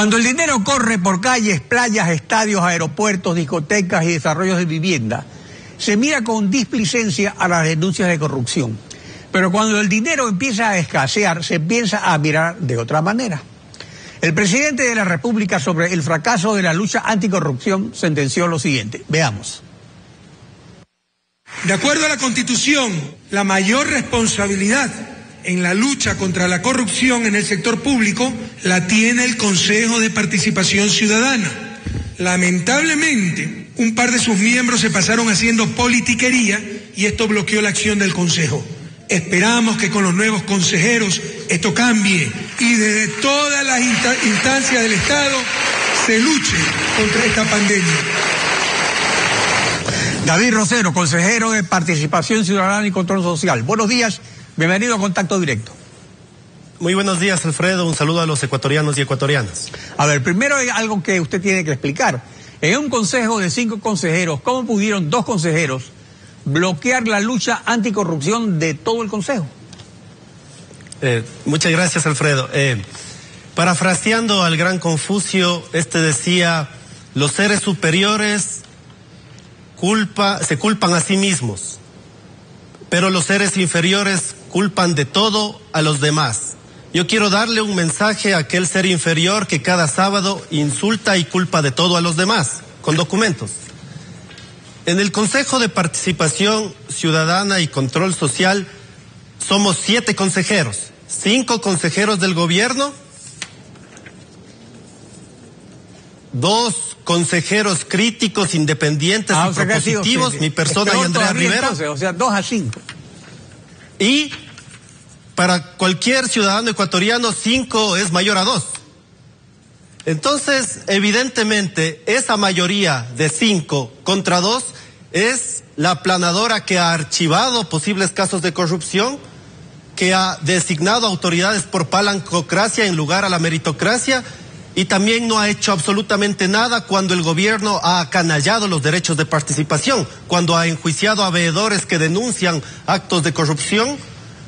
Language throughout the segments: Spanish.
Cuando el dinero corre por calles, playas, estadios, aeropuertos, discotecas y desarrollos de vivienda, se mira con displicencia a las denuncias de corrupción. Pero cuando el dinero empieza a escasear, se empieza a mirar de otra manera. El presidente de la República, sobre el fracaso de la lucha anticorrupción, sentenció lo siguiente. Veamos. De acuerdo a la Constitución, la mayor responsabilidad en la lucha contra la corrupción en el sector público la tiene el Consejo de Participación Ciudadana. Lamentablemente, un par de sus miembros se pasaron haciendo politiquería y esto bloqueó la acción del Consejo. Esperamos que con los nuevos consejeros esto cambie y desde todas las instancias del Estado se luche contra esta pandemia. David Rosero, consejero de Participación Ciudadana y Control Social. Buenos días, bienvenido a Contacto Directo. Muy buenos días, Alfredo. Un saludo a los ecuatorianos y ecuatorianas. A ver, primero hay algo que usted tiene que explicar. En un consejo de 5 consejeros, ¿cómo pudieron 2 consejeros bloquear la lucha anticorrupción de todo el consejo? Muchas gracias, Alfredo. Parafraseando al gran Confucio, decía, los seres superiores se culpan a sí mismos, pero los seres inferiores culpan de todo a los demás. Yo quiero darle un mensaje a aquel ser inferior que cada sábado insulta y culpa de todo a los demás, con documentos. En el Consejo de Participación Ciudadana y Control Social somos 7 consejeros, 5 consejeros del gobierno, 2 consejeros críticos, independientes y propositivos, mi persona y Andrea Rivera. Entonces, o sea, 2 a 5. Y para cualquier ciudadano ecuatoriano, 5 es mayor a 2. Entonces, evidentemente, esa mayoría de 5 contra 2 es la aplanadora que ha archivado posibles casos de corrupción, que ha designado autoridades por palancocracia en lugar a la meritocracia, y también no ha hecho absolutamente nada cuando el gobierno ha acanallado los derechos de participación, cuando ha enjuiciado a veedores que denuncian actos de corrupción,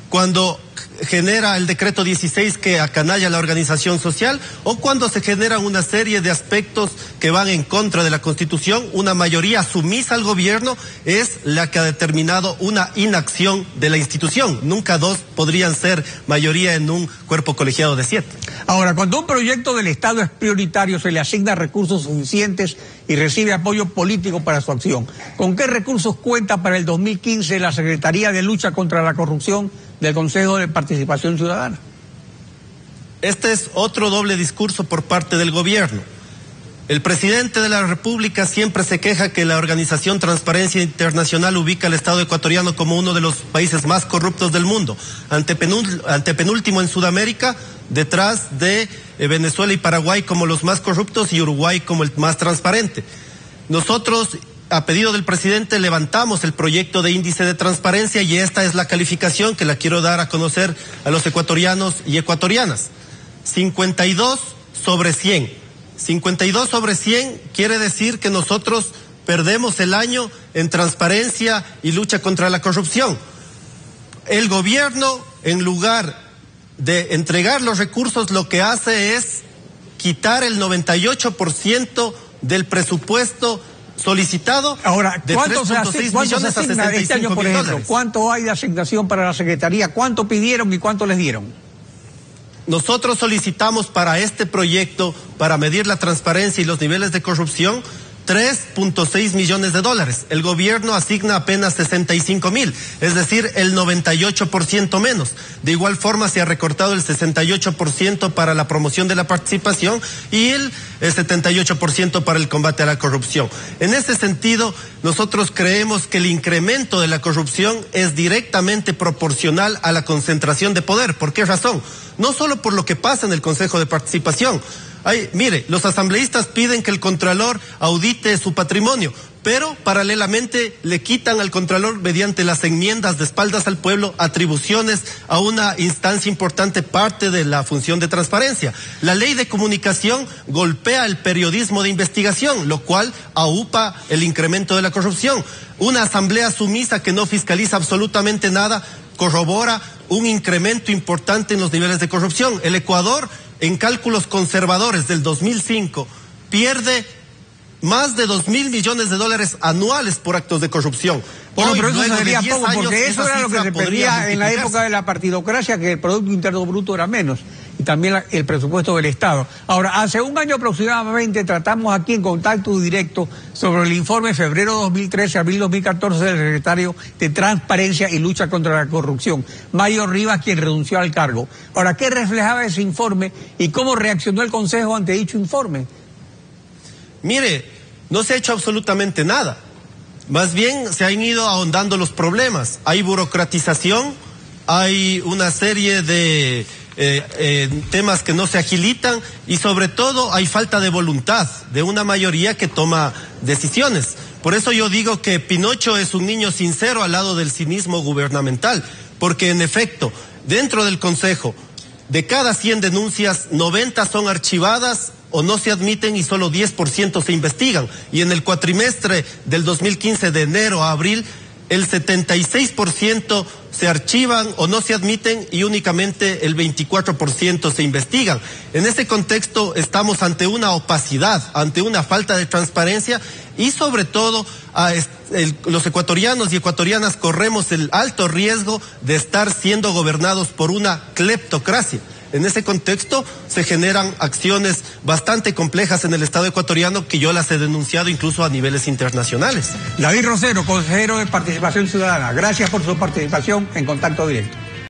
cuando genera el decreto 16 que acanalla la organización social, o cuando se generan una serie de aspectos que van en contra de la Constitución. Una mayoría sumisa al gobierno es la que ha determinado una inacción de la institución. Nunca 2 podrían ser mayoría en un cuerpo colegiado de 7. Ahora, cuando un proyecto del Estado es prioritario, se le asigna recursos suficientes y recibe apoyo político para su acción. ¿Con qué recursos cuenta para el 2015 la Secretaría de Lucha contra la Corrupción del Consejo de Participación Ciudadana? Este es otro doble discurso por parte del gobierno. El presidente de la República siempre se queja que la organización Transparencia Internacional ubica al Estado ecuatoriano como uno de los países más corruptos del mundo, antepenúltimo en Sudamérica, detrás de Venezuela y Paraguay como los más corruptos y Uruguay como el más transparente. Nosotros, a pedido del presidente, levantamos el proyecto de índice de transparencia y esta es la calificación que la quiero dar a conocer a los ecuatorianos y ecuatorianas. 52 sobre 100. 52 sobre 100 quiere decir que nosotros perdemos el año en transparencia y lucha contra la corrupción. El gobierno, en lugar de entregar los recursos, lo que hace es quitar el 98% del presupuesto solicitado. Ahora, ¿cuánto se asigna este año, por ejemplo? ¿Cuánto hay de asignación para la Secretaría? ¿Cuánto pidieron y cuánto les dieron? Nosotros solicitamos para este proyecto, para medir la transparencia y los niveles de corrupción, 3.6 millones de dólares. El gobierno asigna apenas 65,000, es decir, el 98% menos. De igual forma se ha recortado el 68% para la promoción de la participación y el 78% para el combate a la corrupción. En ese sentido, nosotros creemos que el incremento de la corrupción es directamente proporcional a la concentración de poder. ¿Por qué razón? No solo por lo que pasa en el Consejo de Participación. Mire, los asambleístas piden que el Contralor audite su patrimonio, pero paralelamente le quitan al Contralor, mediante las enmiendas de espaldas al pueblo, atribuciones a una instancia importante, parte de la función de transparencia. La ley de comunicación golpea el periodismo de investigación, lo cual aupa el incremento de la corrupción. Una asamblea sumisa que no fiscaliza absolutamente nada corrobora un incremento importante en los niveles de corrupción. El Ecuador en cálculos conservadores del 2005, pierde más de 2.000 millones de dólares anuales por actos de corrupción. Bueno, pero eso sería poco, porque eso era lo que se pedía en la época de la partidocracia, que el Producto Interno Bruto era menos, y también el presupuesto del Estado. Ahora, hace un año aproximadamente tratamos aquí en contacto directo sobre el informe febrero 2013, abril 2014 del secretario de Transparencia y Lucha contra la Corrupción, Mario Rivas, quien renunció al cargo. Ahora, ¿qué reflejaba ese informe y cómo reaccionó el Consejo ante dicho informe? Mire, no se ha hecho absolutamente nada. Más bien se han ido ahondando los problemas. Hay burocratización, hay una serie de temas que no se agilitan y sobre todo hay falta de voluntad de una mayoría que toma decisiones. Por eso yo digo que Pinocho es un niño sincero al lado del cinismo gubernamental, porque en efecto, dentro del Consejo, de cada 100 denuncias, 90 son archivadas o no se admiten y solo 10% se investigan. Y en el cuatrimestre del 2015, de enero a abril, el 76% se archivan o no se admiten y únicamente el 24% se investigan. En este contexto estamos ante una opacidad, ante una falta de transparencia y sobre todo los ecuatorianos y ecuatorianas corremos el alto riesgo de estar siendo gobernados por una cleptocracia. En ese contexto se generan acciones bastante complejas en el Estado ecuatoriano que yo las he denunciado incluso a niveles internacionales. David Rosero, consejero de Participación Ciudadana, gracias por su participación en Contacto Directo.